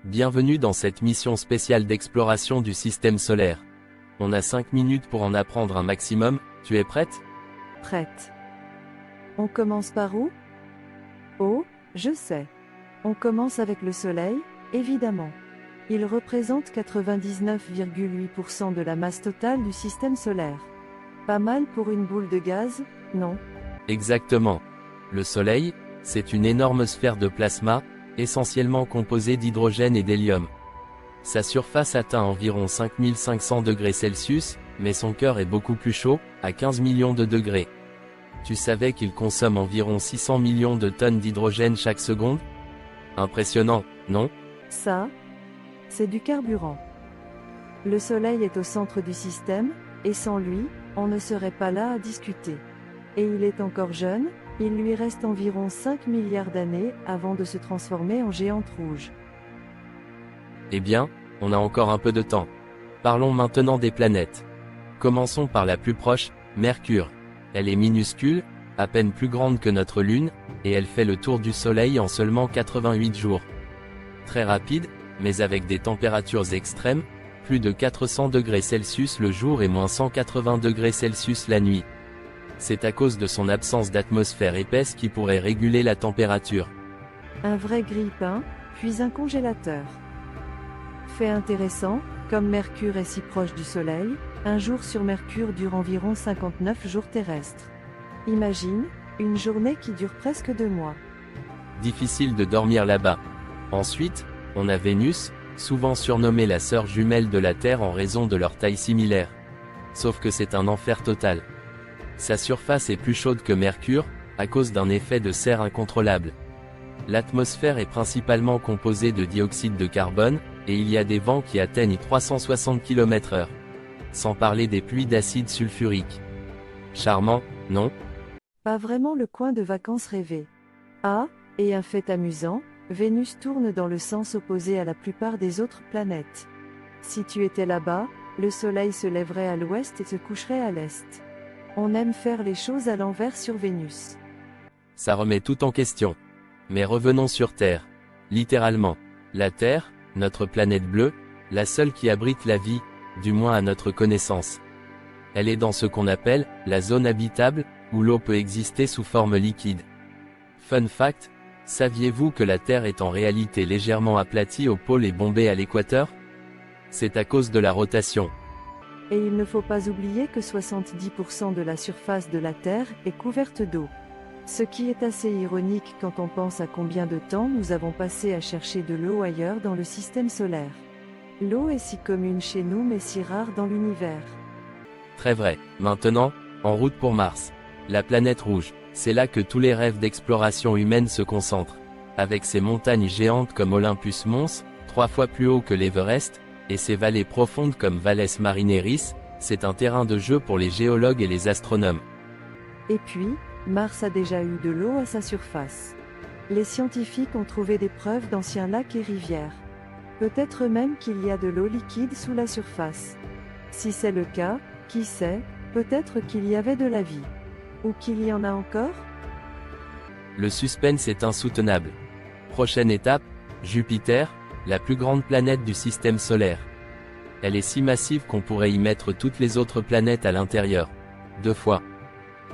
Bienvenue dans cette mission spéciale d'exploration du système solaire. On a 5 minutes pour en apprendre un maximum, tu es prête? Prête. On commence par où? Oh, je sais. On commence avec le Soleil, évidemment. Il représente 99,8% de la masse totale du système solaire. Pas mal pour une boule de gaz, non? Exactement. Le Soleil, c'est une énorme sphère de plasma, essentiellement composée d'hydrogène et d'hélium. Sa surface atteint environ 5500 degrés Celsius, mais son cœur est beaucoup plus chaud, à 15 millions de degrés. Tu savais qu'il consomme environ 600 millions de tonnes d'hydrogène chaque seconde? Impressionnant, non? Ça, c'est du carburant. Le Soleil est au centre du système, et sans lui, on ne serait pas là à discuter. Et il est encore jeune, il lui reste environ 5 milliards d'années avant de se transformer en géante rouge. Eh bien, on a encore un peu de temps. Parlons maintenant des planètes. Commençons par la plus proche, Mercure. Elle est minuscule, à peine plus grande que notre Lune, et elle fait le tour du Soleil en seulement 88 jours. Très rapide, mais avec des températures extrêmes, plus de 400 degrés Celsius le jour et moins 180 degrés Celsius la nuit. C'est à cause de son absence d'atmosphère épaisse qui pourrait réguler la température. Un vrai grille-pain, puis un congélateur. Fait intéressant, comme Mercure est si proche du Soleil, un jour sur Mercure dure environ 59 jours terrestres. Imagine, une journée qui dure presque 2 mois. Difficile de dormir là-bas. Ensuite, on a Vénus, souvent surnommée la sœur jumelle de la Terre en raison de leur taille similaire. Sauf que c'est un enfer total. Sa surface est plus chaude que Mercure, à cause d'un effet de serre incontrôlable. L'atmosphère est principalement composée de dioxyde de carbone, et il y a des vents qui atteignent 360 km/h. Sans parler des pluies d'acide sulfurique. Charmant, non? Pas vraiment le coin de vacances rêvé. Ah, et un fait amusant, Vénus tourne dans le sens opposé à la plupart des autres planètes. Si tu étais là-bas, le Soleil se lèverait à l'ouest et se coucherait à l'est. On aime faire les choses à l'envers sur Vénus. Ça remet tout en question. Mais revenons sur Terre. Littéralement. La Terre, notre planète bleue, la seule qui abrite la vie, du moins à notre connaissance. Elle est dans ce qu'on appelle la zone habitable, où l'eau peut exister sous forme liquide. Fun fact, saviez-vous que la Terre est en réalité légèrement aplatie au pôle et bombée à l'équateur? C'est à cause de la rotation. Et il ne faut pas oublier que 70% de la surface de la Terre est couverte d'eau. Ce qui est assez ironique quand on pense à combien de temps nous avons passé à chercher de l'eau ailleurs dans le système solaire. L'eau est si commune chez nous mais si rare dans l'univers. Très vrai. Maintenant, en route pour Mars. La planète rouge. C'est là que tous les rêves d'exploration humaine se concentrent. Avec ses montagnes géantes comme Olympus Mons, 3 fois plus haut que l'Everest, et ses vallées profondes comme Valles Marineris, c'est un terrain de jeu pour les géologues et les astronomes. Et puis, Mars a déjà eu de l'eau à sa surface. Les scientifiques ont trouvé des preuves d'anciens lacs et rivières. Peut-être même qu'il y a de l'eau liquide sous la surface. Si c'est le cas, qui sait, peut-être qu'il y avait de la vie. Ou qu'il y en a encore? Le suspense est insoutenable. Prochaine étape, Jupiter, la plus grande planète du système solaire. Elle est si massive qu'on pourrait y mettre toutes les autres planètes à l'intérieur. 2 fois.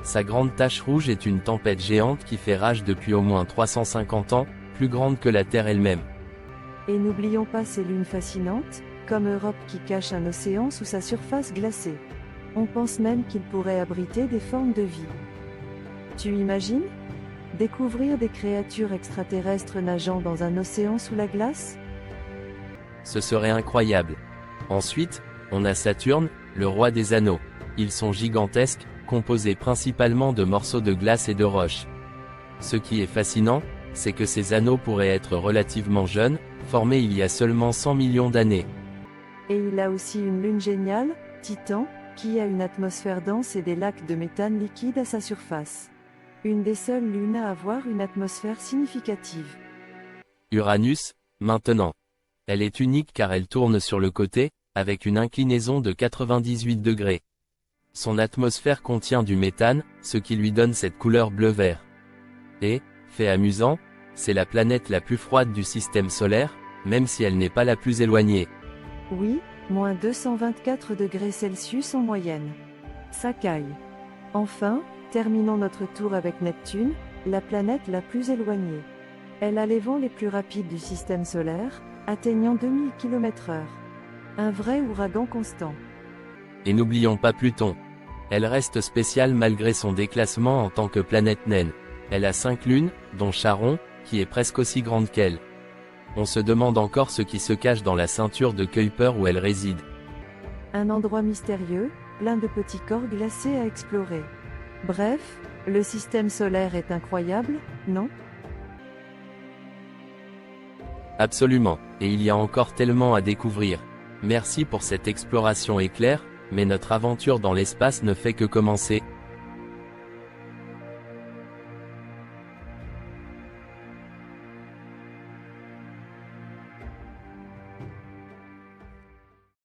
Sa grande tache rouge est une tempête géante qui fait rage depuis au moins 350 ans, plus grande que la Terre elle-même. Et n'oublions pas ces lunes fascinantes, comme Europe qui cache un océan sous sa surface glacée. On pense même qu'il pourrait abriter des formes de vie. Tu imagines? Découvrir des créatures extraterrestres nageant dans un océan sous la glace? Ce serait incroyable. Ensuite, on a Saturne, le roi des anneaux. Ils sont gigantesques, composés principalement de morceaux de glace et de roches. Ce qui est fascinant, c'est que ces anneaux pourraient être relativement jeunes, formés il y a seulement 100 millions d'années. Et il a aussi une lune géniale, Titan, qui a une atmosphère dense et des lacs de méthane liquide à sa surface. Une des seules lunes à avoir une atmosphère significative. Uranus, maintenant. Elle est unique car elle tourne sur le côté, avec une inclinaison de 98 degrés. Son atmosphère contient du méthane, ce qui lui donne cette couleur bleu-vert. Et, fait amusant, c'est la planète la plus froide du système solaire, même si elle n'est pas la plus éloignée. Oui, moins 224 degrés Celsius en moyenne. Ça caille. Enfin, terminons notre tour avec Neptune, la planète la plus éloignée. Elle a les vents les plus rapides du système solaire, atteignant 2000 km/h. Un vrai ouragan constant. Et n'oublions pas Pluton. Elle reste spéciale malgré son déclassement en tant que planète naine. Elle a 5 lunes, dont Charon, qui est presque aussi grande qu'elle. On se demande encore ce qui se cache dans la ceinture de Kuiper où elle réside. Un endroit mystérieux, plein de petits corps glacés à explorer. Bref, le système solaire est incroyable, non ? Absolument, et il y a encore tellement à découvrir. Merci pour cette exploration éclair, mais notre aventure dans l'espace ne fait que commencer.